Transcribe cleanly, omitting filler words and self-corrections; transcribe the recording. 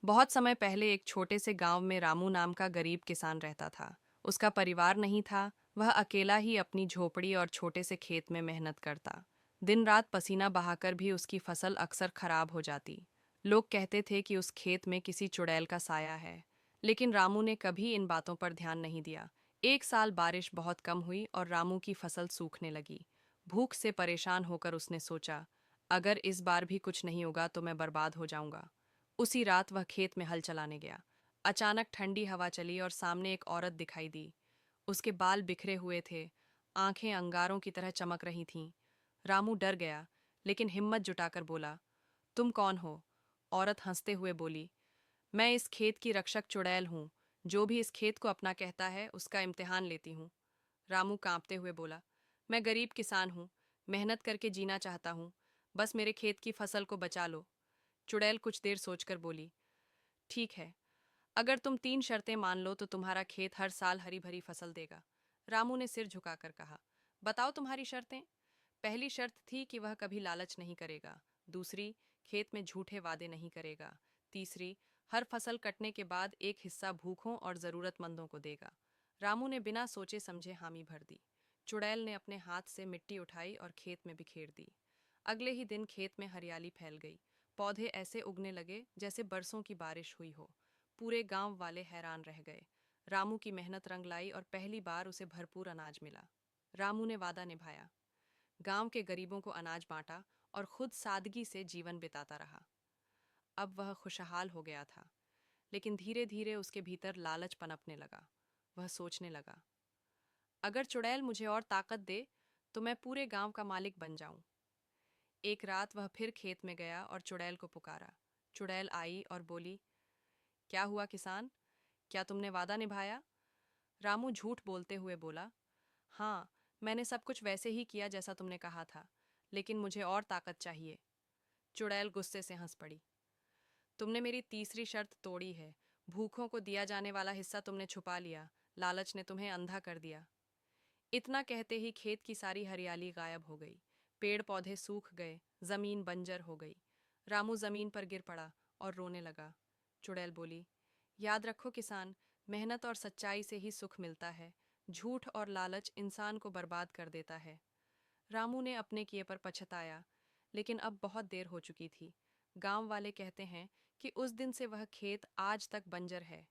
बहुत समय पहले एक छोटे से गांव में रामू नाम का गरीब किसान रहता था। उसका परिवार नहीं था। वह अकेला ही अपनी झोपड़ी और छोटे से खेत में मेहनत करता। दिन रात पसीना बहाकर भी उसकी फसल अक्सर खराब हो जाती। लोग कहते थे कि उस खेत में किसी चुड़ैल का साया है, लेकिन रामू ने कभी इन बातों पर ध्यान नहीं दिया। एक साल बारिश बहुत कम हुई और रामू की फसल सूखने लगी। भूख से परेशान होकर उसने सोचा, अगर इस बार भी कुछ नहीं होगा तो मैं बर्बाद हो जाऊंगा। उसी रात वह खेत में हल चलाने गया। अचानक ठंडी हवा चली और सामने एक औरत दिखाई दी। उसके बाल बिखरे हुए थे, आंखें अंगारों की तरह चमक रही थीं। रामू डर गया, लेकिन हिम्मत जुटाकर बोला, तुम कौन हो? औरत हंसते हुए बोली, मैं इस खेत की रक्षक चुड़ैल हूँ। जो भी इस खेत को अपना कहता है उसका इम्तिहान लेती हूँ। रामू कांपते हुए बोला, मैं गरीब किसान हूँ, मेहनत करके जीना चाहता हूँ। बस मेरे खेत की फसल को बचा लो। चुड़ैल कुछ देर सोचकर बोली, ठीक है, अगर तुम 3 शर्तें मान लो तो तुम्हारा खेत हर साल हरी भरी फसल देगा। रामू ने सिर झुकाकर कहा, बताओ तुम्हारी शर्तें। पहली शर्त थी कि वह कभी लालच नहीं करेगा। दूसरी, खेत में झूठे वादे नहीं करेगा। तीसरी, हर फसल कटने के बाद एक हिस्सा भूखों और जरूरतमंदों को देगा। रामू ने बिना सोचे समझे हामी भर दी। चुड़ैल ने अपने हाथ से मिट्टी उठाई और खेत में बिखेर दी। अगले ही दिन खेत में हरियाली फैल गई। पौधे ऐसे उगने लगे जैसे बरसों की बारिश हुई हो। पूरे गांव वाले हैरान रह गए। रामू की मेहनत रंग लाई और पहली बार उसे भरपूर अनाज मिला। रामू ने वादा निभाया, गांव के गरीबों को अनाज बांटा और खुद सादगी से जीवन बिताता रहा। अब वह खुशहाल हो गया था, लेकिन धीरे धीरे उसके भीतर लालच पनपने लगा। वह सोचने लगा, अगर चुड़ैल मुझे और ताकत दे तो मैं पूरे गांव का मालिक बन जाऊं। एक रात वह फिर खेत में गया और चुड़ैल को पुकारा। चुड़ैल आई और बोली, क्या हुआ किसान, क्या तुमने वादा निभाया? रामू झूठ बोलते हुए बोला, हाँ, मैंने सब कुछ वैसे ही किया जैसा तुमने कहा था, लेकिन मुझे और ताकत चाहिए। चुड़ैल गुस्से से हंस पड़ी, तुमने मेरी तीसरी शर्त तोड़ी है। भूखों को दिया जाने वाला हिस्सा तुमने छुपा लिया। लालच ने तुम्हें अंधा कर दिया। इतना कहते ही खेत की सारी हरियाली गायब हो गई। पेड़ पौधे सूख गए, जमीन बंजर हो गई। रामू जमीन पर गिर पड़ा और रोने लगा। चुड़ैल बोली, याद रखो किसान, मेहनत और सच्चाई से ही सुख मिलता है। झूठ और लालच इंसान को बर्बाद कर देता है। रामू ने अपने किए पर पछताया, लेकिन अब बहुत देर हो चुकी थी। गांव वाले कहते हैं कि उस दिन से वह खेत आज तक बंजर है।